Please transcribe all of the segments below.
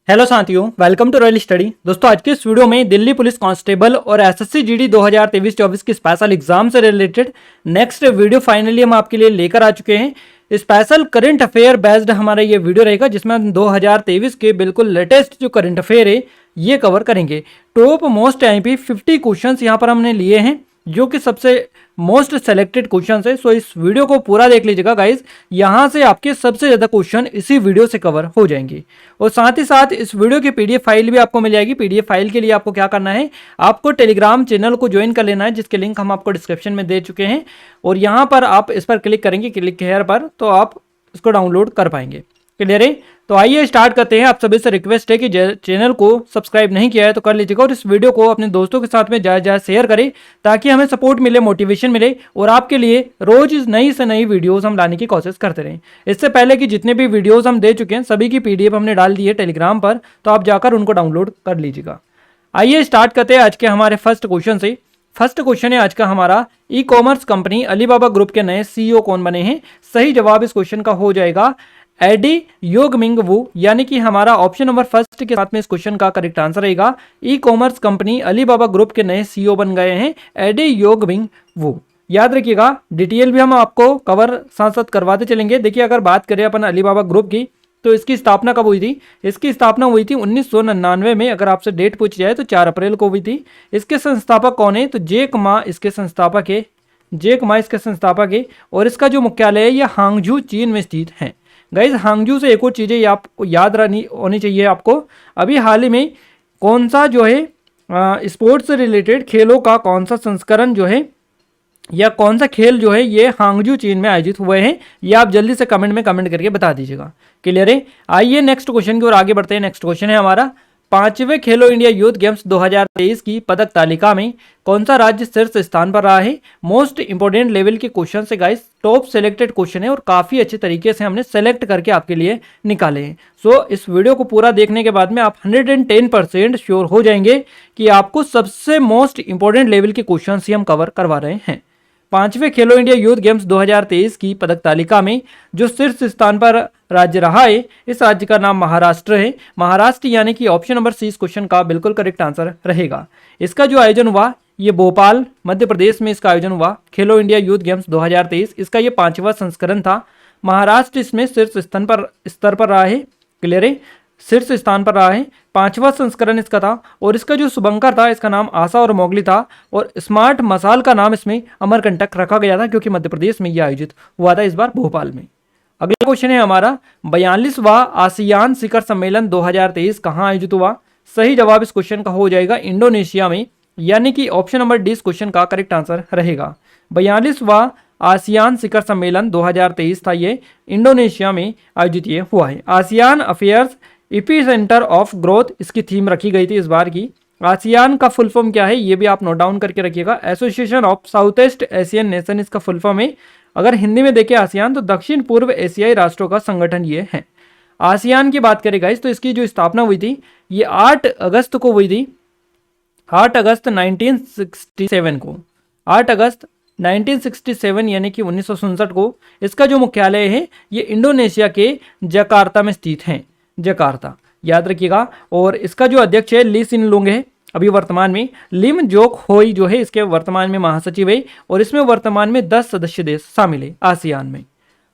Hello साथियों, welcome to royal study. दोस्तों, आज के इस वीडियो में दिल्ली पुलिस कांस्टेबल और एसएससी जीडी 2023-24 की स्पेशल एग्जाम से रिलेटेड नेक्स्ट वीडियो फाइनली हम आपके लिए लेकर आ चुके हैं। स्पेशल करंट अफेयर बेस्ड हमारा ये वीडियो रहेगा, जिसमें हम 2023 के बिल्कुल लेटेस्ट जो करंट अफेयर है ये कवर करेंगे। टॉप मोस्ट आईएमपी 50 क्वेश्चंस यहाँ पर हमने लिए हैं, जो कि सबसे मोस्ट सेलेक्टेड क्वेश्चन है। सो इस वीडियो को पूरा देख लीजिएगा गाइज, यहाँ से आपके सबसे ज़्यादा क्वेश्चन इसी वीडियो से कवर हो जाएंगे। और साथ ही साथ इस वीडियो की पीडीएफ फाइल भी आपको मिल जाएगी। पीडीएफ फाइल के लिए आपको क्या करना है, आपको टेलीग्राम चैनल को ज्वाइन कर लेना है, जिसके लिंक हम आपको डिस्क्रिप्शन में दे चुके हैं। और यहाँ पर आप इस पर क्लिक करेंगे, क्लिक हेयर पर, तो आप इसको डाउनलोड कर पाएंगे। क्लियर है? तो आइए स्टार्ट करते हैं। आप सभी से रिक्वेस्ट है कि चैनल को सब्सक्राइब नहीं किया है तो कर लीजिएगा, और इस वीडियो को अपने दोस्तों के साथ में ज़्यादा शेयर करें, ताकि हमें सपोर्ट मिले, मोटिवेशन मिले, और आपके लिए रोज नई से नई वीडियोस हम लाने की कोशिश करते रहें। इससे पहले कि जितने भी वीडियोस हम दे चुके हैं, सभी की पीडीएफ हमने डाल दी है टेलीग्राम पर, तो आप जाकर उनको डाउनलोड कर लीजिएगा। आइए स्टार्ट करते हैं आज के हमारे फर्स्ट क्वेश्चन से। फर्स्ट क्वेश्चन है आज का हमारा, e commerce company Alibaba group के नए सीईओ कौन बने हैं? सही जवाब इस क्वेश्चन का हो जाएगा एडी योगमिंग वू, यानी कि हमारा ऑप्शन नंबर फर्स्ट के साथ में इस क्वेश्चन का करेक्ट आंसर रहेगा। E commerce company Alibaba group के नए सीईओ बन गए हैं एडी योगमिंग वू। याद रखिएगा, डिटेल भी हम आपको कवर साथ साथ करवाते चलेंगे। देखिए, अगर बात करें अपन अलीबाबा ग्रुप की, तो इसकी स्थापना कब हुई थी? इसकी स्थापना हुई थी 1999 में। अगर आपसे डेट पूछ जाए तो 4 अप्रैल को हुई थी। इसके संस्थापक कौन है? तो जैक मा इसके संस्थापक है। जैक मा इसके संस्थापक है, और इसका जो मुख्यालय है यह हांगझू चीन में स्थित है। गाइज, हांगझू से एक और चीज़ें आपको याद रहनी होनी चाहिए। आपको अभी हाल ही में कौन सा जो है स्पोर्ट्स से रिलेटेड खेलों का कौन सा संस्करण जो है, या कौन सा खेल जो है ये हांगझू चीन में आयोजित हुए हैं, ये आप जल्दी से कमेंट में कमेंट करके बता दीजिएगा। क्लियर है? आइए नेक्स्ट क्वेश्चन की ओर आगे बढ़ते हैं। नेक्स्ट क्वेश्चन है हमारा, 5वें खेलो इंडिया यूथ गेम्स 2023 की पदक तालिका में कौन सा राज्य शीर्ष स्थान पर रहा है? मोस्ट इंपोर्टेंट लेवल के क्वेश्चन से गाइस, टॉप सेलेक्टेड क्वेश्चन है, और काफी अच्छे तरीके से हमने सेलेक्ट करके आपके लिए निकाले हैं। सो इस वीडियो को पूरा देखने के बाद में आप 110% श्योर हो जाएंगे कि आपको सबसे मोस्ट इंपोर्टेंट लेवल के क्वेश्चन ही हम कवर करवा रहे हैं। 5वें खेलो इंडिया यूथ गेम्स 2023 की पदक तालिका में जो शीर्ष स्थान पर राज्य रहा है, इस राज्य का नाम महाराष्ट्र है। महाराष्ट्र, यानी कि ऑप्शन नंबर सी इस क्वेश्चन का बिल्कुल करेक्ट आंसर रहेगा। इसका जो आयोजन हुआ ये भोपाल मध्य प्रदेश में इसका आयोजन हुआ। खेलो इंडिया यूथ गेम्स 2023 इसका ये 5वां संस्करण था। महाराष्ट्र इसमें शीर्ष स्तर पर रहा है। क्लियर है? शीर्ष स्थान पर रहा है। 5वां संस्करण इसका था, और इसका जो शुभंकर था इसका नाम आशा और मोगली था, और स्मार्ट मसाल का नाम इसमें अमरकंटक रखा गया था, क्योंकि मध्य प्रदेश में यह आयोजित हुआ था, इस बार भोपाल में। अगला क्वेश्चन है हमारा, 42वां आसियान शिखर सम्मेलन 2023 कहाँ आयोजित हुआ? सही जवाब इस क्वेश्चन का हो जाएगा इंडोनेशिया में, यानी कि ऑप्शन नंबर डी इस क्वेश्चन का करेक्ट आंसर रहेगा। 42वां आसियान शिखर सम्मेलन 2023 था, ये इंडोनेशिया में आयोजित ये हुआ है। ASEAN affairs AP centre of growth इसकी थीम रखी गई थी इस बार की। आसियान का फुल फॉर्म क्या है ये भी आप नोट डाउन करके रखिएगा। Association of south east Asian nation इसका फुल फॉर्म है। अगर हिंदी में देखें आसियान, तो दक्षिण पूर्व एशियाई राष्ट्रों का संगठन ये है। आसियान की बात करें गाइस, तो इसकी जो स्थापना हुई थी ये 8 अगस्त को हुई थी। 8 अगस्त 1967 को, 8 अगस्त 1967 यानी कि 1967 को इसका जो मुख्यालय है ये इंडोनेशिया के जकार्ता में स्थित है। जकार्ता, याद रखिएगा। और इसका जो अध्यक्ष है ली सिन लुंग है अभी वर्तमान में। लिम जोक होई जो है इसके वर्तमान में महासचिव है, और इसमें वर्तमान में 10 सदस्य देश शामिल है आसियान में।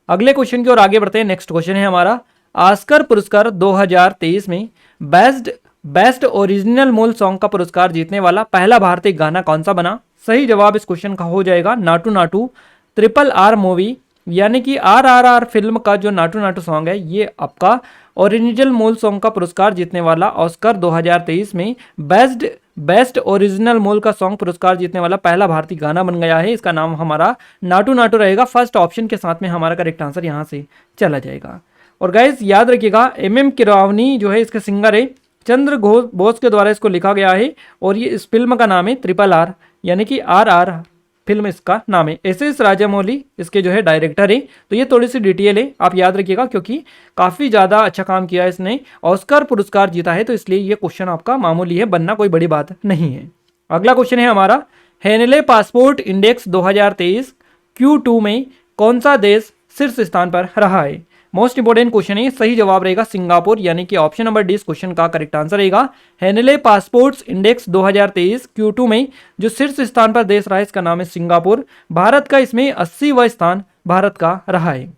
अगले क्वेश्चन की ओर आगे बढ़ते हैं। नेक्स्ट क्वेश्चन है हमारा, ऑस्कर पुरस्कार 2023 में बेस्ट ओरिजिनल मूल सॉन्ग का पुरस्कार जीतने वाला पहला भारतीय गाना कौन सा बना? सही जवाब इस क्वेश्चन का हो जाएगा नाटू नाटू। RRR मूवी, यानी कि RRR फिल्म का जो नाटू नाटू सॉन्ग है ये आपका ओरिजिनल मूल सॉन्ग का पुरस्कार जीतने वाला ऑस्कर 2023 में बेस्ट ओरिजिनल मूल का सॉन्ग पुरस्कार जीतने वाला पहला भारतीय गाना बन गया है। इसका नाम हमारा नाटू नाटू रहेगा। फर्स्ट ऑप्शन के साथ में हमारा करेक्ट आंसर यहाँ से चला जाएगा। और गाइस याद रखिएगा, MM किरावनी जो है इसके सिंगर है। चंद्र बोस के द्वारा इसको लिखा गया है, और ये इस फिल्म का नाम है RRR, यानी कि RR फिल्म इसका नाम है। SS राजामौली इसके जो है डायरेक्टर है। तो ये थोड़ी सी डिटेल है, आप याद रखिएगा, क्योंकि काफ़ी ज़्यादा अच्छा काम किया है इसने, ऑस्कर पुरस्कार जीता है, तो इसलिए ये क्वेश्चन आपका मामूली है, बनना कोई बड़ी बात नहीं है। अगला क्वेश्चन है हमारा, हेनले पासपोर्ट इंडेक्स 2023 Q2 में कौन सा देश शीर्ष स्थान पर रहा है? मोस्ट इंपोर्टेंट क्वेश्चन है, सही जवाब रहेगा सिंगापुर, यानी कि ऑप्शन नंबर डी इस क्वेश्चन का करेक्ट आंसर रहेगा। हेनले पासपोर्ट्स इंडेक्स 2023 Q2 में जो शीर्ष स्थान पर देश रहा है इसका नाम है सिंगापुर। भारत का इसमें 80वां स्थान भारत का रहा है।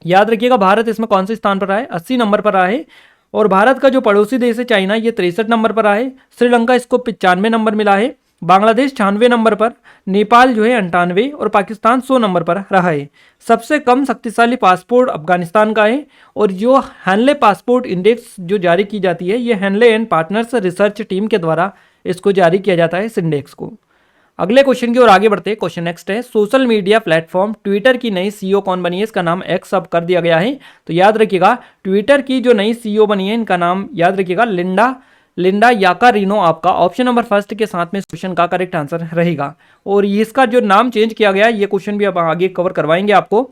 याद रखिएगा भारत इसमें कौन से स्थान पर रहा है, 80 नंबर पर रहा है। और भारत का जो पड़ोसी देश है चाइना, ये 63 नंबर पर रहा है। श्रीलंका इसको 95 नंबर मिला है। बांग्लादेश 96 नंबर पर, नेपाल जो है 98 और पाकिस्तान 100 नंबर पर रहा है। सबसे कम शक्तिशाली पासपोर्ट अफगानिस्तान का है। और जो हैनले पासपोर्ट इंडेक्स जो जारी की जाती है, ये Henle and partners research team के द्वारा इसको जारी किया जाता है इस इंडेक्स को। अगले क्वेश्चन की ओर आगे बढ़ते हैं। क्वेश्चन नेक्स्ट है, सोशल मीडिया प्लेटफॉर्म ट्विटर की नई सीईओ कौन बनी है, इसका नाम एक्स अब कर दिया गया है। तो याद रखिएगा ट्विटर की जो नई सीईओ बनी है इनका नाम याद रखिएगा लिंडा याकारिनो आपका ऑप्शन नंबर फर्स्ट के साथ में इस क्वेश्चन का करेक्ट आंसर रहेगा। और इसका जो नाम चेंज किया गया ये क्वेश्चन भी अब आगे कवर करवाएंगे आपको।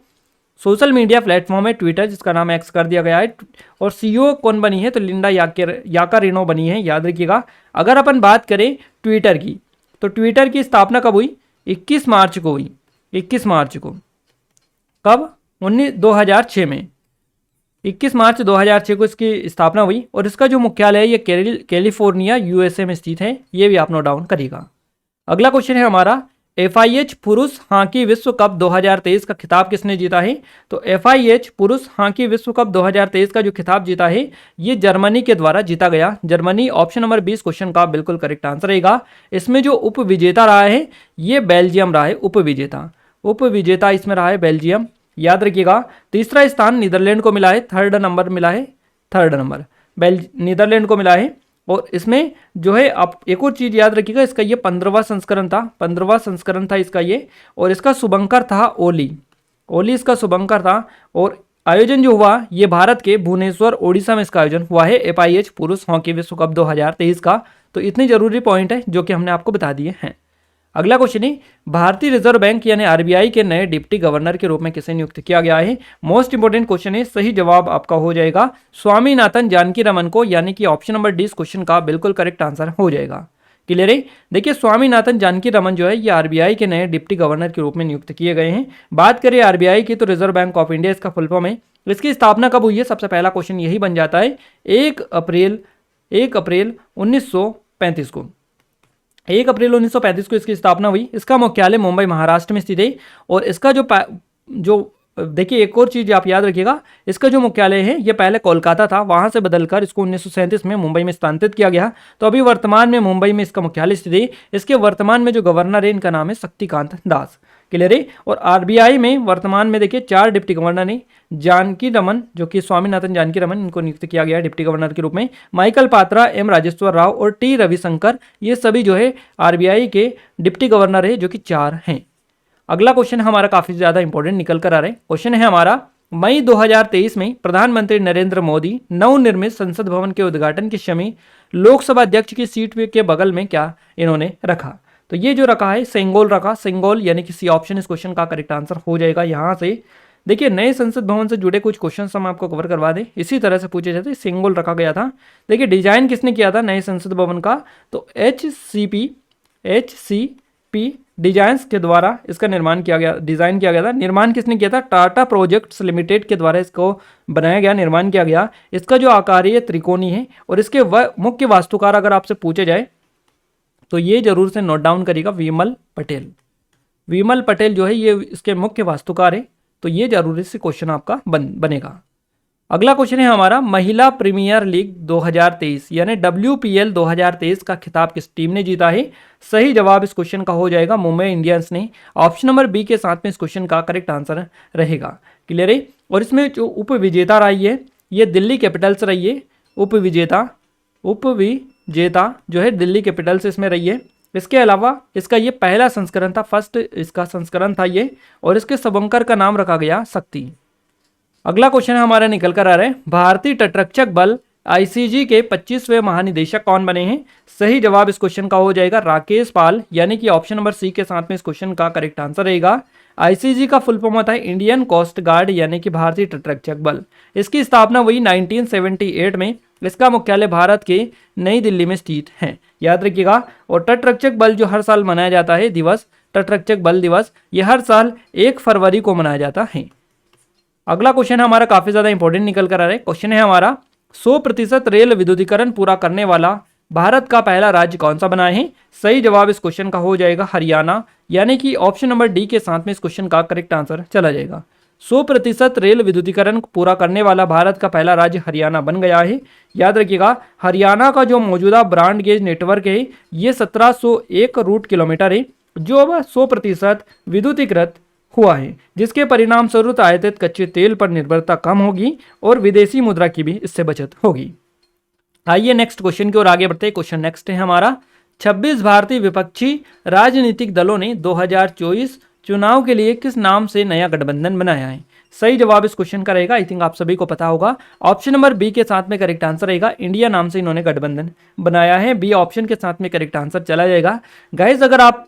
सोशल मीडिया प्लेटफॉर्म है ट्विटर, जिसका नाम एक्स कर दिया गया है। और सीईओ कौन बनी है, तो लिंडा याकारिनो बनी है, याद रखिएगा। अगर अपन बात करें ट्विटर की, तो ट्विटर की स्थापना कब हुई, 21 मार्च को हुई। 21 मार्च को कब, 2006 में 21 मार्च 2006 को इसकी स्थापना हुई। और इसका जो मुख्यालय है ये कैलिफोर्निया यूएसए में स्थित है, ये भी आप नोट डाउन करिएगा। अगला क्वेश्चन है हमारा, FIH पुरुष हॉकी विश्व कप 2023 का खिताब किसने जीता है। तो FIH पुरुष हॉकी विश्व कप 2023 का जो खिताब जीता है ये जर्मनी के द्वारा जीता गया। जर्मनी ऑप्शन नंबर 20 क्वेश्चन का बिल्कुल करेक्ट आंसर रहेगा। इसमें जो उप विजेता रहा है ये बेल्जियम रहा है, उप विजेता इसमें रहा है बेल्जियम, याद रखिएगा। तीसरा स्थान नीदरलैंड को मिला है, थर्ड नंबर नीदरलैंड को मिला है। और इसमें जो है आप एक और चीज याद रखिएगा, इसका ये 15वां संस्करण था इसका ये। और इसका शुभंकर था ओली इसका शुभंकर था। और आयोजन जो हुआ ये भारत के भुवनेश्वर ओडिशा में इसका आयोजन हुआ है, FIH पुरुष हॉकी विश्व कप 2023 का। तो इतनी जरूरी पॉइंट है जो कि हमने आपको बता दिए हैं। अगला क्वेश्चन है, भारतीय रिजर्व बैंक यानी RBI के नए डिप्टी गवर्नर के रूप में किसे नियुक्त किया गया है। मोस्ट इंपोर्टेंट क्वेश्चन है, सही जवाब आपका हो जाएगा स्वामीनाथन जानकीरमन को, यानी कि ऑप्शन नंबर डी इस क्वेश्चन का बिल्कुल करेक्ट आंसर हो जाएगा। क्लियर है। देखिए स्वामीनाथन जानकीरमन जो है ये RBI के नए डिप्टी गवर्नर के रूप में नियुक्त किए गए हैं। बात करें RBI की तो रिजर्व बैंक ऑफ इंडिया इसका फुल फॉर्म है। इसकी स्थापना कब हुई है, सबसे पहला क्वेश्चन यही बन जाता है, 1 अप्रैल 1935 को। 1 अप्रैल 1935 को इसकी स्थापना हुई। इसका मुख्यालय मुंबई महाराष्ट्र में स्थित है। और इसका जो देखिए एक और चीज आप याद रखिएगा, इसका जो मुख्यालय है ये पहले कोलकाता था, वहां से बदलकर इसको 1937 में मुंबई में स्थानांतरित किया गया। तो अभी वर्तमान में मुंबई में इसका मुख्यालय स्थित है। इसके वर्तमान में जो गवर्नर है इनका नाम है शक्तिकांत दास। क्लियर है। और RBI में वर्तमान में देखिए 4 डिप्टी गवर्नर है। जानकीरमन जो कि स्वामीनाथन जानकीरमन, इनको नियुक्त किया गया डिप्टी गवर्नर के रूप में। माइकल पात्रा, M राजेश्वर राव और T रविशंकर, ये सभी जो है RBI के डिप्टी गवर्नर है, जो कि 4 हैं। अगला क्वेश्चन हमारा काफी ज्यादा इंपॉर्टेंट निकल कर आ रहा है। क्वेश्चन है हमारा, मई 2023 में प्रधानमंत्री नरेंद्र मोदी नवनिर्मित संसद भवन के उद्घाटन के समय लोकसभा अध्यक्ष की सीट के बगल में क्या इन्होंने रखा। तो ये जो रखा है सेंगोल रखा, सेंगोल यानी कि सी ऑप्शन इस क्वेश्चन का करेक्ट आंसर हो जाएगा। यहां से देखिए नए संसद भवन से जुड़े कुछ क्वेश्चन हम आपको कवर करवा दें, इसी तरह से पूछे जाते। सेंगोल रखा गया था। देखिए डिजाइन किसने किया था नए संसद भवन का, तो HCP डिजाइन्स के द्वारा इसका निर्माण किया गया, डिजाइन किया गया था। निर्माण किसने किया था, टाटा प्रोजेक्ट्स लिमिटेड के द्वारा इसको बनाया गया, निर्माण किया गया। इसका जो आकार है ये त्रिकोणी है। और इसके मुख्य वास्तुकार अगर आपसे पूछे जाए तो ये जरूर से नोट डाउन करिएगा, विमल पटेल जो है ये इसके मुख्य वास्तुकार है। तो ये जरूरी से क्वेश्चन आपका बनेगा। अगला क्वेश्चन है हमारा, महिला प्रीमियर लीग 2023 यानी WPL 2023 का खिताब किस टीम ने जीता है। सही जवाब इस क्वेश्चन का हो जाएगा मुंबई इंडियंस ने। ऑप्शन नंबर बी के साथ में इस क्वेश्चन का करेक्ट आंसर रहेगा। क्लियर है। और इसमें जो उप विजेता रही है ये दिल्ली कैपिटल्स रही है। उप विजेता जो है दिल्ली कैपिटल्स इसमें रही है। इसके अलावा इसका ये पहला संस्करण था, फर्स्ट इसका संस्करण था ये। और इसके शुभंकर का नाम रखा गया शक्ति। अगला क्वेश्चन हमारा निकल कर आ रहा है, भारतीय तटरक्षक बल ICG के 25वें महानिदेशक कौन बने हैं। सही जवाब इस क्वेश्चन का हो जाएगा राकेश पाल, यानी कि ऑप्शन नंबर सी के साथ में इस क्वेश्चन का करेक्ट आंसर रहेगा। ICG का फुल फॉर्म होता है इंडियन कोस्ट गार्ड, यानी कि भारतीय तटरक्षक बल। इसकी स्थापना हुई 1978 में। इसका मुख्यालय भारत के नई दिल्ली में स्थित है, याद रखिएगा। और तटरक्षक बल जो हर साल मनाया जाता है दिवस, तटरक्षक बल दिवस, ये हर साल 1 फरवरी को मनाया जाता है। अगला क्वेश्चन हमारा काफी ज्यादा इंपॉर्टेंट निकल कर आ रहा है। क्वेश्चन है हमारा 100% रेल विद्युतीकरण पूरा करने वाला भारत का पहला राज्य कौन सा बना है? सही जवाब इस क्वेश्चन का हो जाएगा हरियाणा, यानी कि ऑप्शन नंबर डी के साथ में इस क्वेश्चन का करेक्ट आंसर चला जाएगा। 100% रेल विद्युतीकरण पूरा करने वाला भारत का पहला राज्य हरियाणा बन गया है। याद रखिएगा, हरियाणा का जो मौजूदा ब्रॉड गेज नेटवर्क है ये 1701 रूट किलोमीटर है, जो अब 100% विद्युतीकृत हुआ है, जिसके परिणाम स्वरूप आयातित कच्चे तेल पर निर्भरता कम होगी और विदेशी मुद्रा की भी इससे बचत होगी। आइए नेक्स्ट क्वेश्चन की ओर आगे बढ़ते हैं। क्वेश्चन नेक्स्ट है हमारा 26 भारतीय विपक्षी राजनीतिक दलों ने 2024 चुनाव के लिए किस नाम से नया गठबंधन बनाया है? सही जवाब इस क्वेश्चन का रहेगा, आई थिंक आप सभी को पता होगा, ऑप्शन नंबर बी के साथ में करेक्ट आंसर रहेगा। इंडिया नाम से इन्होंने गठबंधन बनाया है, बी ऑप्शन के साथ में करेक्ट आंसर चला जाएगा। गाइस अगर आप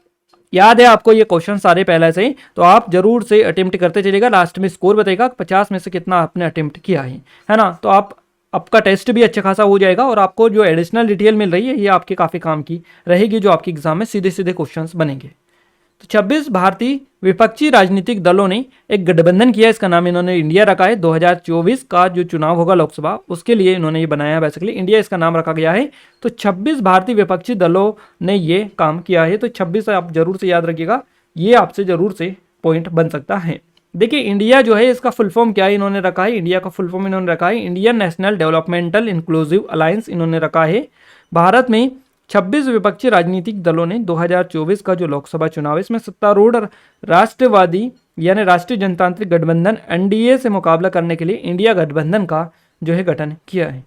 याद है आपको ये क्वेश्चन सारे पहले से ही, तो आप जरूर से अटेम्प्ट करते चलिएगा, लास्ट में स्कोर बताएगा 50 में से कितना आपने अटेम्प्ट किया है ना। तो आपका टेस्ट भी अच्छा खासा हो जाएगा और आपको जो एडिशनल डिटेल मिल रही है ये आपके काफ़ी काम की रहेगी, जो आपके एग्जाम में सीधे सीधे क्वेश्चंस बनेंगे। तो 26 भारतीय विपक्षी राजनीतिक दलों ने एक गठबंधन किया, इसका नाम इन्होंने इंडिया रखा है। 2024 का जो चुनाव होगा लोकसभा, उसके लिए इन्होंने ये बनाया है, बेसिकली इंडिया इसका नाम रखा गया है। तो 26 भारतीय विपक्षी दलों ने ये काम किया है, तो 26 आप जरूर से याद रखिएगा, ये आपसे जरूर से पॉइंट बन सकता है। देखिए इंडिया जो है इसका फुल फॉर्म क्या है इन्होंने रखा है, इंडिया का फुल फॉर्म इन्होंने रखा है Indian national developmental inclusive alliance इन्होंने रखा है। भारत में 26 विपक्षी राजनीतिक दलों ने 2024 का जो लोकसभा चुनाव है इसमें सत्तारूढ़ राष्ट्रवादी यानी राष्ट्रीय जनतांत्रिक गठबंधन एनडीए से मुकाबला करने के लिए इंडिया गठबंधन का जो है गठन किया है।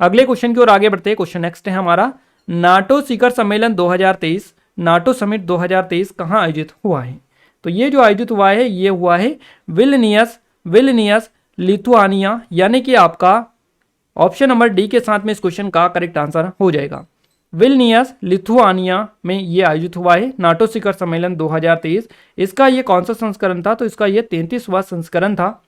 अगले क्वेश्चन की ओर आगे बढ़ते हैं। क्वेश्चन नेक्स्ट है हमारा नाटो शिखर सम्मेलन 2023 नाटो समिट 2023 कहाँ आयोजित हुआ है? तो ये जो आयोजित हुआ है ये हुआ है विल्नियस लिथुआनिया, यानी कि आपका ऑप्शन नंबर डी के साथ में इस क्वेश्चन का करेक्ट आंसर हो जाएगा। विल्नियस लिथुआनिया में ये आयोजित हुआ है नाटो शिखर सम्मेलन 2023। इसका ये कौन सा संस्करण था? तो इसका ये 33वां संस्करण था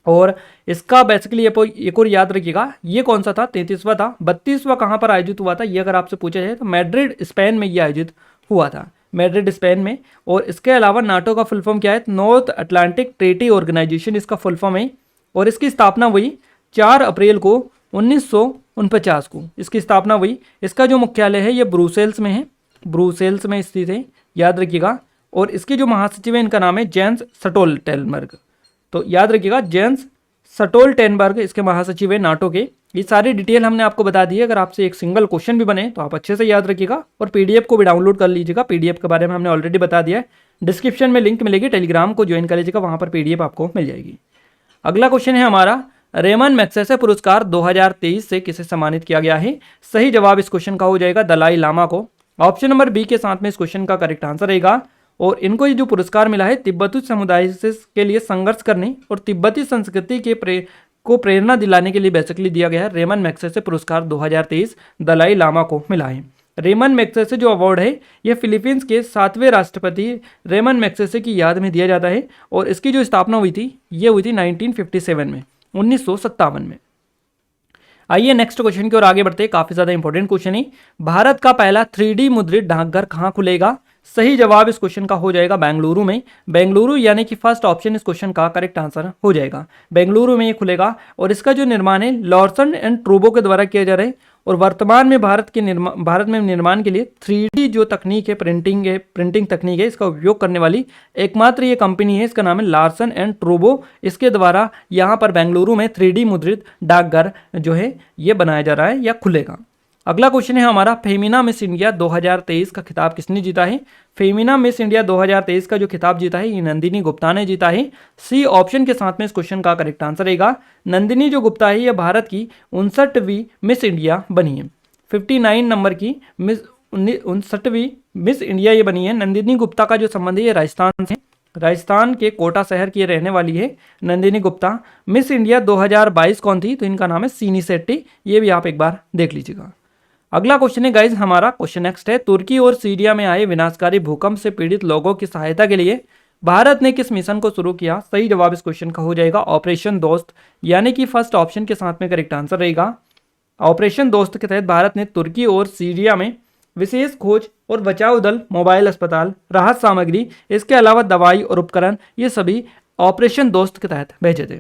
और इसका बेसिकली एक और याद रखिएगा, ये कौन सा था? 33वां था। 32वां कहाँ पर आयोजित हुआ था ये अगर आपसे पूछा जाए तो मैड्रिड स्पेन में ये आयोजित हुआ था, मैड्रिड स्पेन में। और इसके अलावा नाटो का फुल फॉर्म क्या है? नॉर्थ अटलांटिक ट्रीटी ऑर्गेनाइजेशन इसका फुल फॉर्म है और इसकी स्थापना हुई 4 अप्रैल को 1949 को इसकी स्थापना हुई। इसका जो मुख्यालय है ये ब्रुसेल्स में है, ब्रुसेल्स में स्थित है, याद रखिएगा। और इसके जो महासचिव है इनका नाम है जेंस स्टोल्टेनबर्ग, तो याद रखिएगा जेंस स्टोल्टेनबर्ग इसके महासचिव है नाटो के। ये सारी डिटेल हमने आपको बता दी है, अगर आपसे एक सिंगल क्वेश्चन भी बने तो आप अच्छे से याद रखिएगा और पीडीएफ को भी डाउनलोड कर लीजिएगा। पीडीएफ के बारे में हमने ऑलरेडी बता दिया है, डिस्क्रिप्शन में लिंक मिलेगी, टेलीग्राम को ज्वाइन कर लीजिएगा, वहां पर पीडीएफ आपको मिल जाएगी। अगला क्वेश्चन है हमारा रेमन मैग्सेसे पुरस्कार 2023 से किसे सम्मानित किया गया है? सही जवाब इस क्वेश्चन का हो जाएगा दलाई लामा को। ऑप्शन नंबर बी के साथ में इस क्वेश्चन का करेक्ट आंसर रहेगा। और इनको ये जो पुरस्कार मिला है तिब्बती समुदाय के लिए संघर्ष करने और तिब्बती संस्कृति के प्रेरणा दिलाने के लिए बेसिकली दिया गया है। रेमन मैग्सेसे पुरस्कार 2023 दलाई लामा को मिला है। रेमन मैग्सेसे जो अवार्ड है यह फिलीपींस के 7वें राष्ट्रपति रेमन मैग्सेसे की याद में दिया जाता है और इसकी जो स्थापना हुई थी ये हुई थी 1957 में, 1957 में। आइए नेक्स्ट क्वेश्चन की ओर आगे बढ़ते हैं, काफी ज्यादा इंपॉर्टेंट क्वेश्चन है। भारत का पहला 3D मुद्रित डाकघर कहाँ खुलेगा? सही जवाब इस क्वेश्चन का हो जाएगा बेंगलुरु में। बेंगलुरु यानी कि फर्स्ट ऑप्शन इस क्वेश्चन का करेक्ट आंसर हो जाएगा, बेंगलुरु में ये खुलेगा। और इसका जो निर्माण है लॉर्सन एंड ट्रूबो के द्वारा किया जा रहा है और वर्तमान में भारत में निर्माण के लिए 3D जो तकनीक है प्रिंटिंग तकनीक है इसका उपयोग करने वाली एकमात्र ये कंपनी है, इसका नाम है लार्सन एंड ट्रूबो। इसके द्वारा यहाँ पर बेंगलुरु में 3D मुद्रित डाकघर जो है ये बनाया जा रहा है या खुलेगा। अगला क्वेश्चन है हमारा फेमिना मिस इंडिया 2023 का खिताब किसने जीता है? फेमिना मिस इंडिया 2023 का जो खिताब जीता है ये नंदिनी गुप्ता ने जीता है। सी ऑप्शन के साथ में इस क्वेश्चन का करेक्ट आंसर रहेगा। नंदिनी जो गुप्ता है ये भारत की 59वीं मिस इंडिया बनी है, 59 नंबर की 59वीं मिस इंडिया ये बनी है। नंदिनी गुप्ता का जो संबंध है ये राजस्थान से, राजस्थान के कोटा शहर की रहने वाली है नंदिनी गुप्ता। मिस इंडिया 2022 कौन थी? तो इनका नाम है सीनी शेट्टी, ये भी आप एक बार देख लीजिएगा। अगला क्वेश्चन है गाइज हमारा, क्वेश्चन नेक्स्ट है तुर्की और सीरिया में आए विनाशकारी भूकंप से पीड़ित लोगों की सहायता के लिए भारत ने किस मिशन को शुरू किया? सही जवाब इस क्वेश्चन का हो जाएगा ऑपरेशन दोस्त, यानी कि फर्स्ट ऑप्शन के साथ में करेक्ट आंसर रहेगा। ऑपरेशन दोस्त के तहत भारत ने तुर्की और सीरिया में विशेष खोज और बचाव दल, मोबाइल अस्पताल, राहत सामग्री, इसके अलावा दवाई और उपकरण ये सभी ऑपरेशन दोस्त के तहत भेजे थे।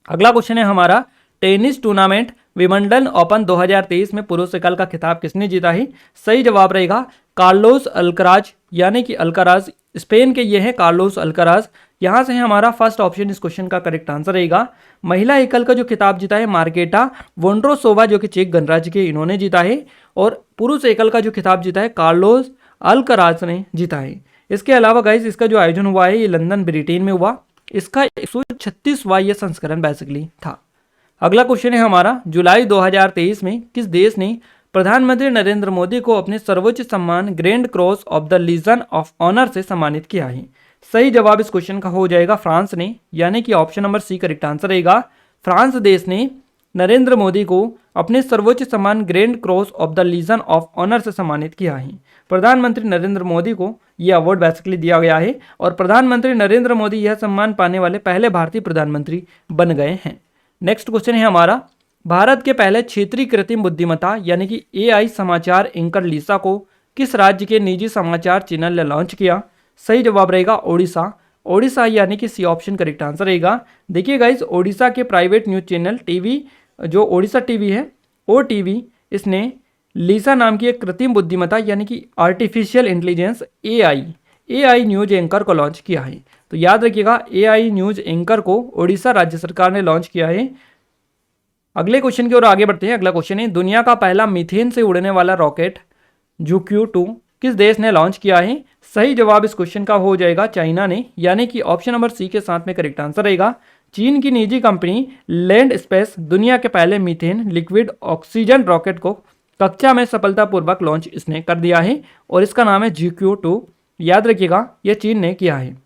अगला क्वेश्चन है हमारा, टेनिस टूर्नामेंट विंबलडन ओपन 2023 में पुरुष एकल का खिताब किसने जीता है? सही जवाब रहेगा कार्लोस अल्कराज, यानी कि अल्कराज, स्पेन के ये हैं कार्लोस अल्कराज। यहां से है हमारा फर्स्ट ऑप्शन इस क्वेश्चन का करेक्ट आंसर रहेगा। महिला एकल का जो खिताब जीता है मार्केटा वोंड्रोसोवा, जो कि चेक गणराज्य के, इन्होंने जीता है। और पुरुष एकल का जो खिताब जीता है कार्लोस अल्कराज ने जीता है। इसके अलावा गाइस इसका जो आयोजन हुआ है ये लंदन ब्रिटेन में हुआ। इसका 136वां ये संस्करण बेसिकली था। अगला क्वेश्चन है हमारा, जुलाई 2023 में किस देश ने प्रधानमंत्री नरेंद्र मोदी को अपने सर्वोच्च सम्मान Grand Cross of the Legion of Honour से सम्मानित किया है? सही जवाब इस क्वेश्चन का हो जाएगा फ्रांस ने, यानी कि option number C correct answer रहेगा। फ्रांस देश ने नरेंद्र मोदी को अपने सर्वोच्च सम्मान Grand Cross of the Legion of Honour से सम्मानित किया है। प्रधानमंत्री नरेंद्र मोदी को यह अवार्ड बेसिकली दिया गया है और प्रधानमंत्री नरेंद्र मोदी यह सम्मान पाने वाले पहले भारतीय प्रधानमंत्री बन गए हैं। नेक्स्ट क्वेश्चन है हमारा, भारत के पहले क्षेत्रीय कृत्रिम बुद्धिमत्ता यानी कि AI समाचार एंकर लिसा को किस राज्य के निजी समाचार चैनल ने लॉन्च किया? सही जवाब रहेगा ओडिशा। ओडिशा यानी कि सी ऑप्शन करेक्ट आंसर रहेगा। देखिए गाइस, ओडिशा के प्राइवेट न्यूज चैनल टीवी जो ओडिशा टीवी है, OTV, इसने लिसा नाम की एक कृत्रिम बुद्धिमत्ता यानी कि artificial intelligence AI news anchor को लॉन्च किया है। तो याद रखिएगा AI न्यूज एंकर को ओडिशा राज्य सरकार ने लॉन्च किया है। अगले क्वेश्चन की ओर आगे बढ़ते हैं। अगला क्वेश्चन है, दुनिया का पहला मीथेन से उड़ने वाला रॉकेट ZhuQ-2 किस देश ने लॉन्च किया है? सही जवाब इस क्वेश्चन का हो जाएगा चाइना ने, यानी कि ऑप्शन नंबर सी के साथ में करेक्ट आंसर रहेगा। चीन की निजी कंपनी लैंड स्पेस दुनिया के पहले मीथेन लिक्विड ऑक्सीजन रॉकेट को कक्षा में सफलतापूर्वक लॉन्च इसने कर दिया है और इसका नाम है ZhuQ-2। याद रखिएगा यह चीन ने किया है।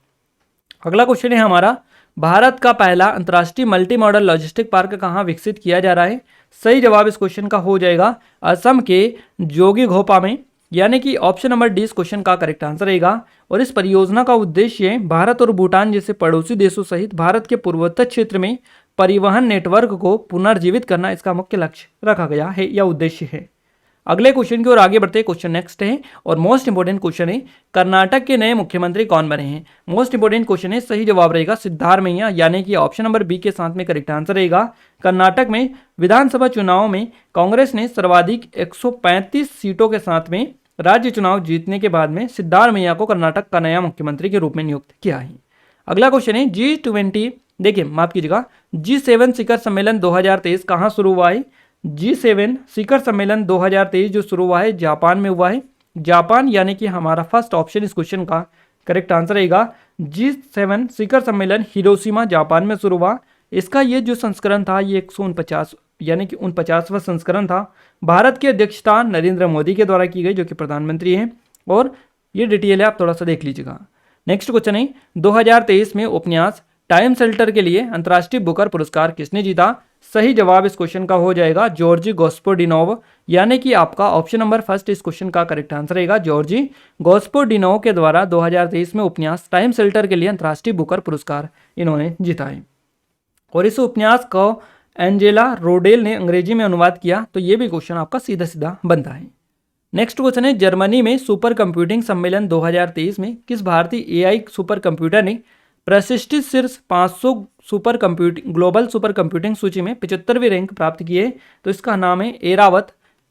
अगला क्वेश्चन है हमारा, भारत का पहला अंतर्राष्ट्रीय मल्टी मॉडल लॉजिस्टिक पार्क कहाँ विकसित किया जा रहा है? सही जवाब इस क्वेश्चन का हो जाएगा असम के जोगीघोपा में, यानी कि ऑप्शन नंबर डी इस क्वेश्चन का करेक्ट आंसर रहेगा। और इस परियोजना का उद्देश्य भारत और भूटान जैसे पड़ोसी देशों सहित भारत के पूर्वोत्तर क्षेत्र में परिवहन नेटवर्क को पुनर्जीवित करना इसका मुख्य लक्ष्य रखा गया है या उद्देश्य है। अगले क्वेश्चन की ओर आगे बढ़ते हैं। क्वेश्चन नेक्स्ट है और मोस्ट इंपोर्टेंट क्वेश्चन है, कर्नाटक के नए मुख्यमंत्री कौन बने हैं? मोस्ट इंपोर्टेंट क्वेश्चन है। सही जवाब रहेगा सिद्धारमैया, यानी कि ऑप्शन नंबर बी के साथ में करेक्ट आंसर रहेगा। कर्नाटक में विधानसभा चुनाव में कांग्रेस ने सर्वाधिक 135 सीटों के साथ में राज्य चुनाव जीतने के बाद में सिद्धारमैया को कर्नाटक का नया मुख्यमंत्री के रूप में नियुक्त किया है। अगला क्वेश्चन है, G20 देखिए माफ कीजिएगा G7 शिखर सम्मेलन 2023 कहाँ शुरू हुआ है? G7 शिखर सम्मेलन 2023 जो शुरू हुआ है जापान में हुआ है। जापान यानी कि हमारा फर्स्ट ऑप्शन इस क्वेश्चन का करेक्ट आंसर रहेगा। G7 शिखर सम्मेलन हिरोशिमा जापान में शुरू हुआ। इसका ये जो संस्करण था ये 149 यानी कि 49वां संस्करण था। भारत की अध्यक्षता नरेंद्र मोदी के द्वारा की गई, जो कि प्रधानमंत्री हैं, और ये डिटेल है आप थोड़ा सा देख लीजिएगा। नेक्स्ट क्वेश्चन है, 2023 में उपन्यास टाइम शेल्टर के लिए अंतर्राष्ट्रीय बुकर पुरस्कार किसने जीता? सही जवाब इस क्वेश्चन का हो जाएगा जॉर्जी गोस्पोडिनोव, यानी कि आपका ऑप्शन नंबर फर्स्ट इस क्वेश्चन का करेक्ट आंसर रहेगा। जॉर्जी गोस्पोडिनोव के द्वारा 2023 में उपन्यास टाइम शेल्टर के लिए अंतर्राष्ट्रीय बुकर पुरस्कार इन्होंने जीता है। और इस उपन्यास को एंजेला रोडेल ने अंग्रेजी में अनुवाद किया। तो ये भी क्वेश्चन आपका सीधा सीधा बनता है। नेक्स्ट क्वेश्चन है, जर्मनी में सुपर कंप्यूटिंग सम्मेलन 2023 में किस भारतीय AI सुपर कंप्यूटर ने प्रतिष्ठित शीर्ष 500 super computing global super computing सूची में 75वीं रैंक प्राप्त की है? तो इसका नाम है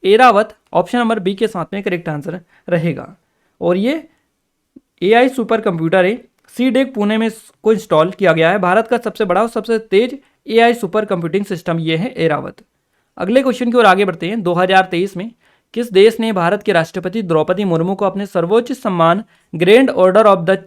एरावत ऑप्शन नंबर बी के साथ में करेक्ट आंसर रहेगा। और ये AI सुपर कंप्यूटर है, सीडेक पुणे में को इंस्टॉल किया गया है। भारत का सबसे बड़ा और सबसे तेज AI सुपर कंप्यूटिंग सिस्टम ये है एरावत। अगले क्वेश्चन की ओर आगे बढ़ते हैं। 2023 में किस देश ने भारत के राष्ट्रपति द्रौपदी मुर्मू को अपने सर्वोच्च सम्मान grand order of the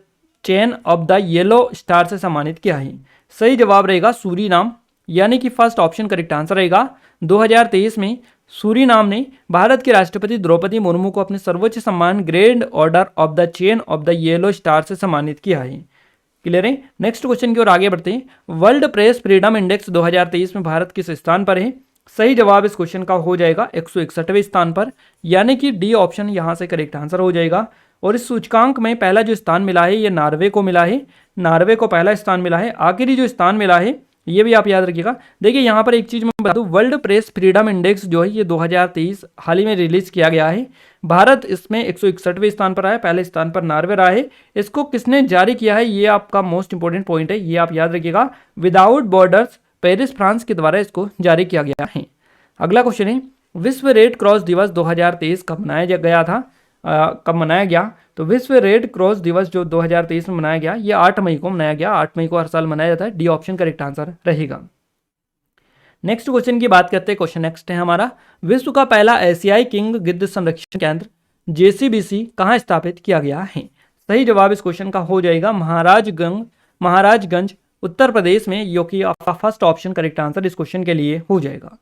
chain of the yellow star से सम्मानित किया है? सही जवाब रहेगा सूरीनाम, यानी कि फर्स्ट ऑप्शन करेक्ट आंसर रहेगा। 2023 में सूरीनाम ने भारत के राष्ट्रपति द्रौपदी मुर्मू को अपने सर्वोच्च सम्मान grand order of the chain of the yellow star से सम्मानित किया है। क्लियर है। नेक्स्ट क्वेश्चन की ओर आगे बढ़ते हैं। वर्ल्ड प्रेस फ्रीडम इंडेक्स 2023 में भारत किस स्थान पर है? सही जवाब इस क्वेश्चन का हो जाएगा 161वें स्थान पर, यानी कि डी ऑप्शन यहां से करेक्ट आंसर हो जाएगा। और इस सूचकांक में पहला जो स्थान मिला है ये नॉर्वे को मिला है, नॉर्वे को पहला स्थान मिला है। आखिरी जो स्थान मिला है ये भी आप याद रखिएगा। देखिए यहाँ पर एक चीज़ मैं बता दूँ, वर्ल्ड प्रेस फ्रीडम इंडेक्स जो है ये 2023 हाल ही में रिलीज किया गया है। भारत इसमें 161वें स्थान पर आया, पहले स्थान पर नॉर्वे रहा है। इसको किसने जारी किया है, ये आपका मोस्ट इंपोर्टेंट पॉइंट है, ये आप याद रखिएगा। विदाउट बॉर्डर्स पेरिस फ्रांस के द्वारा इसको जारी किया गया है। अगला क्वेश्चन है, विश्व रेड क्रॉस दिवस 2023 कब मनाया गया था, कब मनाया गया? तो विश्व रेड क्रॉस दिवस जो 2023 में मनाया गया ये 8 मई को मनाया गया। 8 मई को हर साल मनाया जाता है। डी ऑप्शन करेक्ट आंसर रहेगा। नेक्स्ट क्वेश्चन की बात करते हैं। क्वेश्चन नेक्स्ट है हमारा, विश्व का पहला एशियाई किंग गिद्ध संरक्षण केंद्र JCBC कहाँ स्थापित किया गया है? सही जवाब इस क्वेश्चन का हो जाएगा महाराजगंज उत्तर प्रदेश में, जो कि आपका फर्स्ट ऑप्शन करेक्ट आंसर इस क्वेश्चन के लिए हो जाएगा।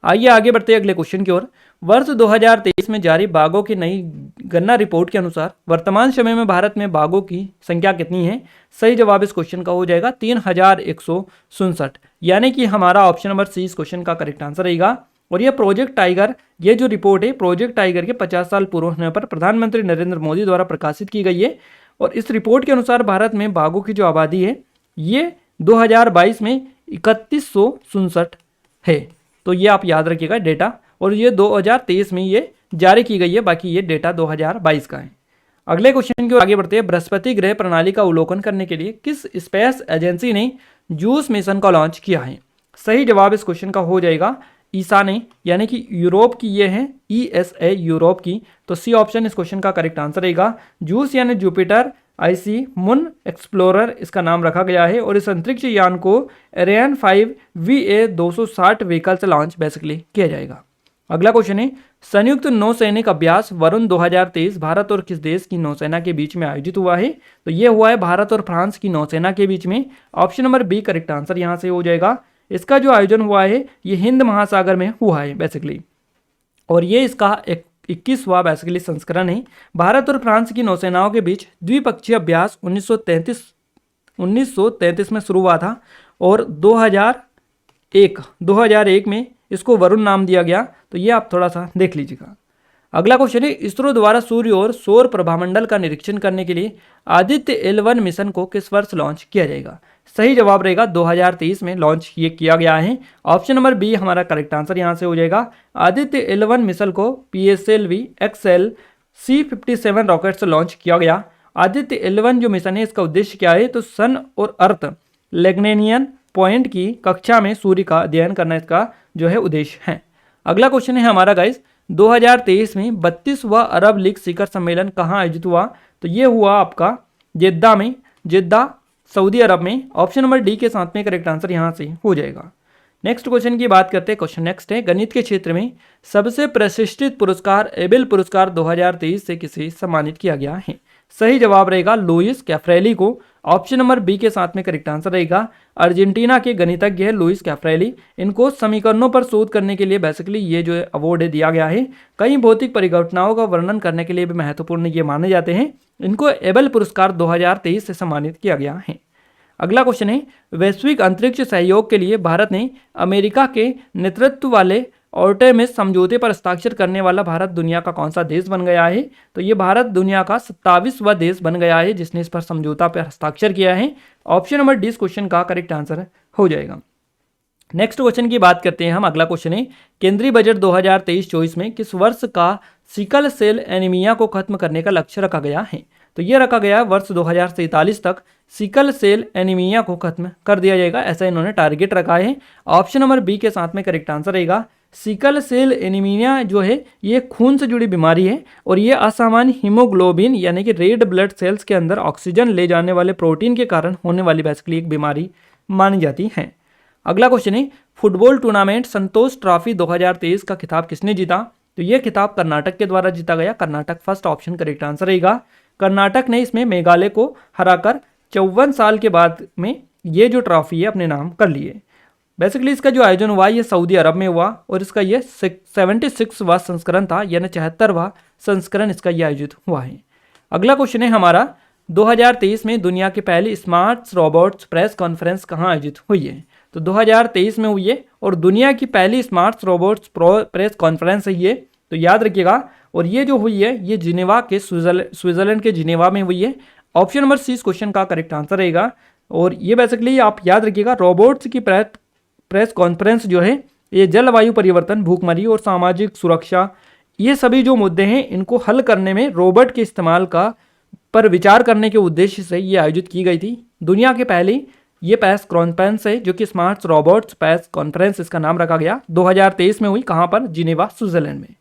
आइए आगे बढ़ते हैं अगले क्वेश्चन की ओर। वर्ष 2023 में जारी बाघों की नई गणना रिपोर्ट के अनुसार वर्तमान समय में भारत में बाघों की संख्या कितनी है? सही जवाब इस क्वेश्चन का हो जाएगा 3167, यानी कि हमारा ऑप्शन नंबर सी इस क्वेश्चन का करेक्ट आंसर रहेगा। और यह प्रोजेक्ट टाइगर, ये जो रिपोर्ट है प्रोजेक्ट टाइगर के 50 साल पूर्ण होने पर प्रधानमंत्री नरेंद्र मोदी द्वारा प्रकाशित की गई है। और इस रिपोर्ट के अनुसार भारत में बाघों की जो आबादी है ये 2022 में 3167 है। तो ये आप याद रखिएगा डेटा, और ये 2023 में ये जारी की गई है, बाकी ये डेटा 2022 का है। अगले क्वेश्चन की ओर आगे बढ़ते हैं। बृहस्पति ग्रह प्रणाली का अवलोकन करने के लिए किस स्पेस एजेंसी ने जूस मिशन का लॉन्च किया है? सही जवाब इस क्वेश्चन का हो जाएगा ईसा ने, यानी कि यूरोप की ये है ESA यूरोप की। तो सी ऑप्शन इस क्वेश्चन का करेक्ट आंसर रहेगा। जूस यानी जुपिटर IC मून एक्सप्लोरर इसका नाम रखा गया है। और इस अंतरिक्ष यान को एरियन 5 VA 260 व्हीकल से लॉन्च बेसिकली किया जाएगा। अगला क्वेश्चन है, संयुक्त नौसैनिक अभ्यास वरुण 2023 भारत और किस देश की नौसेना के बीच में आयोजित हुआ है? तो ये हुआ है भारत और फ्रांस की नौसेना के बीच में। Option number B correct answer यहाँ से हो जाएगा। इसका जो आयोजन हुआ है ये हिंद महासागर में हुआ है बेसिकली, और ये इसका 21वां बेसिकली संस्करण है। भारत और फ्रांस की नौसेनाओं के बीच द्विपक्षीय अभ्यास 1933 में शुरू हुआ था, और 2001 में इसको वरुण नाम दिया गया। तो ये आप थोड़ा सा देख लीजिएगा। अगला क्वेश्चन है, इसरो द्वारा सूर्य और सौर प्रभामंडल का निरीक्षण करने के लिए आदित्य L1 मिशन को किस वर्ष लॉन्च किया जाएगा? सही जवाब रहेगा 2023 में लॉन्च ये किया गया है। ऑप्शन नंबर बी हमारा करेक्ट आंसर यहाँ से हो जाएगा। आदित्य L1 मिशन को PSLV XL C57 रॉकेट से लॉन्च किया गया। आदित्य L1 जो मिशन है इसका उद्देश्य क्या है? तो सन और अर्थ लेग्नेनियन पॉइंट की कक्षा में सूर्य का अध्ययन करना इसका जो है उद्देश्य है। अगला क्वेश्चन है हमारा गाइस, 2023 में 32वां अरब लीग शिखर सम्मेलन कहाँ आयोजित हुआ? तो ये हुआ आपका जेद्दा सऊदी अरब में। ऑप्शन नंबर डी के साथ में करेक्ट आंसर यहाँ से हो जाएगा। नेक्स्ट क्वेश्चन की बात करते हैं। क्वेश्चन नेक्स्ट है, गणित के क्षेत्र में सबसे प्रतिष्ठित पुरस्कार एबेल पुरस्कार 2023 से किसे सम्मानित किया गया है? सही जवाब रहेगा लुइस कैफ्रेली को। ऑप्शन नंबर बी के साथ में करेक्ट आंसर रहेगा। अर्जेंटीना के गणितज्ञ है लुइस कैफ्रेली। इनको समीकरणों पर शोध करने के लिए बेसिकली ये जो अवार्ड दिया गया है। कई भौतिक परिघटनाओं का वर्णन करने के लिए भी महत्वपूर्ण ये माने जाते हैं। इनको एबेल पुरस्कार 2023 से सम्मानित किया गया है। अगला क्वेश्चन है, वैश्विक अंतरिक्ष सहयोग के लिए भारत ने अमेरिका के नेतृत्व वाले आर्टेमिस समझौते पर हस्ताक्षर करने वाला भारत दुनिया का कौन सा देश बन गया है? तो ये भारत दुनिया का 27वां देश बन गया है जिसने इस पर समझौता पर हस्ताक्षर किया है। ऑप्शन नंबर डी इस क्वेश्चन का करेक्ट आंसर हो जाएगा। नेक्स्ट क्वेश्चन की बात करते हैं हम। अगला क्वेश्चन है, केंद्रीय बजट 2023-24 में किस वर्ष का सिकल सेल एनीमिया को खत्म करने का लक्ष्य रखा गया है? तो ये रखा गया है वर्ष 2047 तक सिकल सेल एनीमिया को खत्म कर दिया जाएगा, ऐसा इन्होंने टारगेट रखा है। ऑप्शन नंबर बी के साथ में करेक्ट आंसर रहेगा। सिकल सेल एनीमिया जो है ये खून से जुड़ी बीमारी है, और ये असामान्य हीमोग्लोबिन यानी कि रेड ब्लड सेल्स के अंदर ऑक्सीजन ले जाने वाले प्रोटीन के कारण होने वाली बेसिकली एक बीमारी मानी जाती है। अगला क्वेश्चन है, फुटबॉल टूर्नामेंट संतोष ट्रॉफी 2023 का खिताब किसने जीता? तो ये खिताब कर्नाटक के द्वारा जीता गया। Karnataka first option correct answer रहेगा। कर्नाटक ने इसमें मेघालय को हराकर 54 साल के बाद में ये जो ट्रॉफी है अपने नाम कर लिए। बेसिकली इसका जो आयोजन हुआ ये सऊदी अरब में हुआ, और इसका ये 76वां संस्करण था, यानी 74वां संस्करण इसका ये आयोजित हुआ है। अगला क्वेश्चन है हमारा, 2023 में दुनिया की पहली स्मार्ट रोबोट्स प्रेस कॉन्फ्रेंस कहाँ आयोजित हुई है? तो 2023 में हुई है, और दुनिया की पहली स्मार्ट रोबोट्स प्रेस कॉन्फ्रेंस है ये, तो याद रखिएगा। और ये जो हुई है ये जिनेवा के स्विट्जरलैंड के जिनेवा में हुई है। ऑप्शन नंबर सी इस क्वेश्चन का करेक्ट आंसर रहेगा। और ये बेसिकली आप याद रखिएगा, रोबोट्स की प्रेस कॉन्फ्रेंस जो है ये जलवायु परिवर्तन, भूखमरी और सामाजिक सुरक्षा, ये सभी जो मुद्दे हैं इनको हल करने में रोबोट के इस्तेमाल का पर विचार करने के उद्देश्य से ये आयोजित की गई थी। दुनिया के पहली ये प्रेस कॉन्फ्रेंस है जो कि स्मार्ट रोबोट्स प्रेस कॉन्फ्रेंस इसका नाम रखा गया, 2023 में हुई। कहाँ पर? जिनेवा, स्विट्जरलैंड में।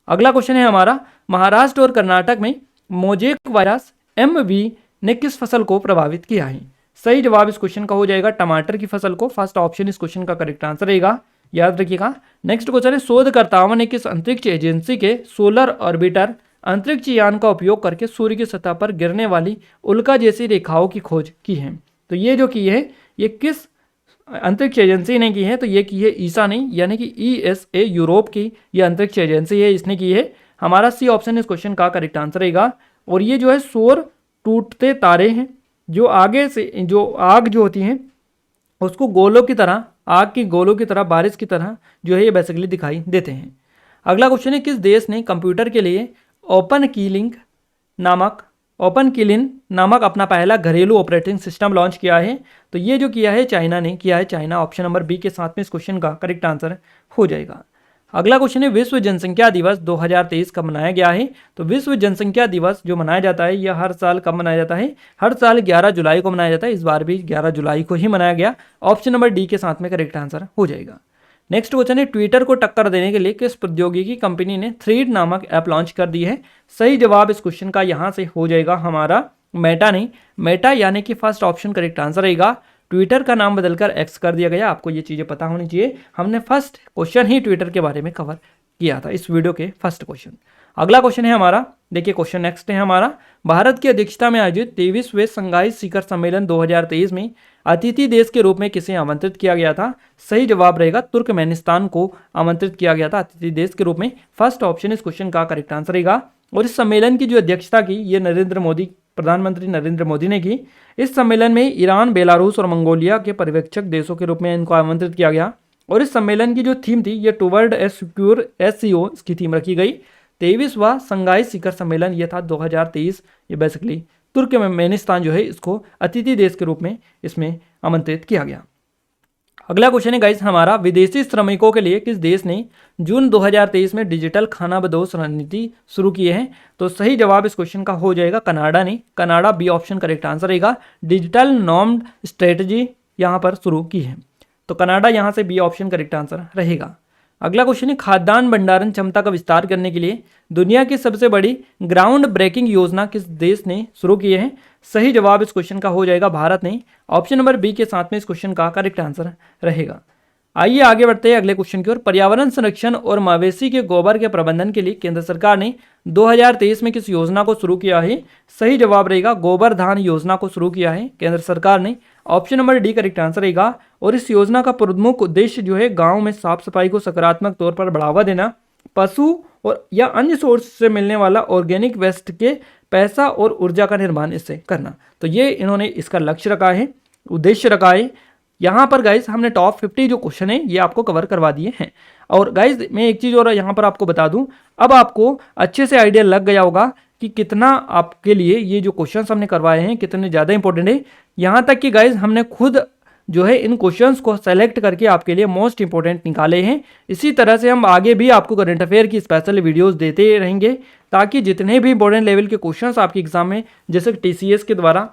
अगला क्वेश्चन है हमारा, महाराष्ट्र और कर्नाटक में मोजेक वायरस MV ने किस फसल को प्रभावित किया है? सही जवाब इस क्वेश्चन का हो जाएगा टमाटर की फसल को। फर्स्ट ऑप्शन इस क्वेश्चन का करेक्ट आंसर रहेगा, याद रखिएगा। नेक्स्ट क्वेश्चन है, शोधकर्ताओं ने किस अंतरिक्ष एजेंसी के सोलर ऑर्बिटर अंतरिक्ष यान का उपयोग करके सूर्य की सतह पर गिरने वाली उल्का जैसी रेखाओं की खोज की है? तो ये जो की है ये किस अंतरिक्ष एजेंसी ने की है? तो ये की है ईसा ने, यानी कि ESA यूरोप की ये अंतरिक्ष एजेंसी है, इसने की है। हमारा सी ऑप्शन इस क्वेश्चन का करेक्ट आंसर रहेगा। और ये जो है सौर टूटते तारे हैं, जो आगे से जो आग जो होती है उसको गोलों की तरह, आग की गोलों की तरह, बारिश की तरह जो है ये बेसिकली दिखाई देते हैं। अगला क्वेश्चन है, किस देश ने कंप्यूटर के लिए ओपन किलिन नामक अपना पहला घरेलू ऑपरेटिंग सिस्टम लॉन्च किया है? तो ये जो किया है चाइना ने किया है, चाइना। ऑप्शन नंबर बी के साथ में इस क्वेश्चन का करेक्ट आंसर हो जाएगा। अगला क्वेश्चन है, विश्व जनसंख्या दिवस 2023 कब मनाया गया है? तो विश्व जनसंख्या दिवस जो मनाया जाता है यह हर साल कब मनाया जाता है? हर साल 11 जुलाई को मनाया जाता है। इस बार भी 11 जुलाई को ही मनाया गया। ऑप्शन नंबर डी के साथ में करेक्ट आंसर हो जाएगा। नेक्स्ट क्वेश्चन है, ट्विटर को टक्कर देने के लिए किस प्रौद्योगिकी कंपनी ने थ्रेड नामक ऐप लॉन्च कर दी है? सही जवाब इस क्वेश्चन का यहाँ से हो जाएगा हमारा मेटा ने। मेटा यानी कि फर्स्ट ऑप्शन करेक्ट आंसर रहेगा। ट्विटर का नाम बदलकर एक्स कर दिया गया। आपको ये चीज़ें पता होनी चाहिए, हमने फर्स्ट क्वेश्चन ही ट्विटर के बारे में कवर किया था इस वीडियो के फर्स्ट क्वेश्चन। अगला क्वेश्चन है हमारा, देखिए क्वेश्चन नेक्स्ट है हमारा, भारत की अध्यक्षता में आयोजित 23वें शंघाई शिखर सम्मेलन 2023 में अतिथि देश के रूप में किसे आमंत्रित किया गया था? सही जवाब रहेगा तुर्कमेनिस्तान को आमंत्रित किया गया था अतिथि देश के रूप में। फर्स्ट ऑप्शन इस क्वेश्चन का करेक्ट आंसर रहेगा। और इस सम्मेलन की जो अध्यक्षता की ये प्रधानमंत्री नरेंद्र मोदी ने की। इस सम्मेलन में ईरान, बेलारूस और मंगोलिया के पर्यवेक्षक देशों के रूप में इनको आमंत्रित किया गया। और इस सम्मेलन की जो थीम थी ये टुवर्ड ए सिक्योर SCO इसकी थीम रखी गई। 23वां शंघाई शिखर सम्मेलन ये था 2023। ये बेसिकली तुर्कमेनिस्तान जो है इसको अतिथि देश के रूप में इसमें आमंत्रित किया गया। अगला क्वेश्चन है गाइस हमारा, विदेशी श्रमिकों के लिए किस देश ने जून 2023 में डिजिटल खानाबदोश रणनीति शुरू की है? तो सही जवाब इस क्वेश्चन का हो जाएगा कनाडा ने। Canada B option correct answer रहेगा। डिजिटल नॉर्म्ड स्ट्रेटजी यहाँ पर शुरू की है, तो कनाडा यहाँ से बी ऑप्शन करेक्ट आंसर रहेगा। अगला क्वेश्चन है, खाद्यान्न भंडारण क्षमता का विस्तार करने के लिए दुनिया की सबसे बड़ी ग्राउंड ब्रेकिंग योजना किस देश ने शुरू की है? सही जवाब इस क्वेश्चन का हो जाएगा भारत ने। ऑप्शन नंबर बी के साथ में इस क्वेश्चन का करेक्ट आंसर रहेगा। आइए आगे बढ़ते हैं अगले क्वेश्चन की ओर। पर्यावरण संरक्षण और मवेशी के गोबर के प्रबंधन के लिए केंद्र सरकार ने 2023 में किस योजना को शुरू किया है? सही जवाब रहेगा गोबर धान योजना को शुरू किया है केंद्र सरकार ने। Option number D correct answer रहेगा। और इस योजना का प्रमुख उद्देश्य जो है गांव में साफ सफाई को सकारात्मक तौर पर बढ़ावा देना, पशु और या अन्य सोर्स से मिलने वाला ऑर्गेनिक वेस्ट के पैसा और ऊर्जा का निर्माण इससे करना। तो ये इन्होंने इसका लक्ष्य रखा है, उद्देश्य रखा है। यहाँ पर गाइज हमने टॉप 50 जो क्वेश्चन है ये आपको कवर करवा दिए हैं। और गाइज मैं एक चीज़ और यहाँ पर आपको बता दूँ, अब आपको अच्छे से आइडिया लग गया होगा कि कितना आपके लिए ये जो क्वेश्चंस हमने करवाए हैं कितने ज़्यादा इंपॉर्टेंट है। यहाँ तक कि गाइज हमने खुद जो है इन क्वेश्चंस को सेलेक्ट करके आपके लिए मोस्ट इंपॉर्टेंट निकाले हैं। इसी तरह से हम आगे भी आपको करंट अफेयर की स्पेशल वीडियोस देते रहेंगे, ताकि जितने भी इंपॉर्टेंट लेवल के क्वेश्चंस आपके एग्जाम में जैसे TCS के द्वारा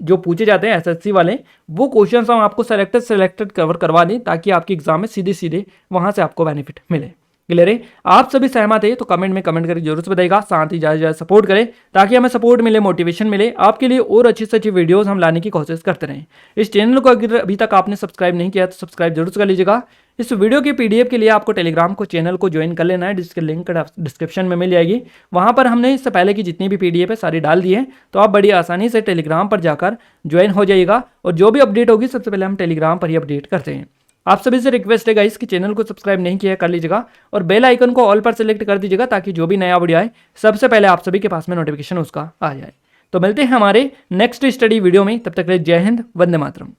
जो पूछे जाते हैं SSC वाले, वो क्वेश्चंस हम आपको सेलेक्टेड कवर करवा दें, ताकि आपके एग्जाम में सीधे सीधे वहाँ से आपको बेनिफिट मिले। क्लियर है? आप सभी सहमत है तो कमेंट में कमेंट करके जरूर से बताइएगा। साथ ही ज़्यादा सपोर्ट करें ताकि हमें सपोर्ट मिले, मोटिवेशन मिले, आपके लिए और अच्छी से अच्छी वीडियोस हम लाने की कोशिश करते रहें। इस चैनल को अगर अभी तक आपने सब्सक्राइब नहीं किया तो सब्सक्राइब जरूर से कर लीजिएगा। इस वीडियो के PDF के लिए आपको टेलीग्राम को चैनल को ज्वाइन कर लेना है, जिसके लिंक डिस्क्रिप्शन में मिल जाएगी। वहाँ पर हमने इससे पहले की जितनी भी PDF है सारी डाल दी है, तो आप बड़ी आसानी से टेलीग्राम पर जाकर ज्वाइन हो जाइएगा। और जो भी अपडेट होगी सबसे पहले हम टेलीग्राम पर ही अपडेट करते हैं। आप सभी से रिक्वेस्ट है गाइस कि चैनल को सब्सक्राइब नहीं किया कर लीजिएगा और बेल आइकन को ऑल पर सेलेक्ट कर दीजिएगा, ताकि जो भी नया वीडियो आए सबसे पहले आप सभी के पास में नोटिफिकेशन उसका आ जाए। तो मिलते हैं हमारे नेक्स्ट स्टडी वीडियो में, तब तक के लिए जय हिंद, वंदे मातरम।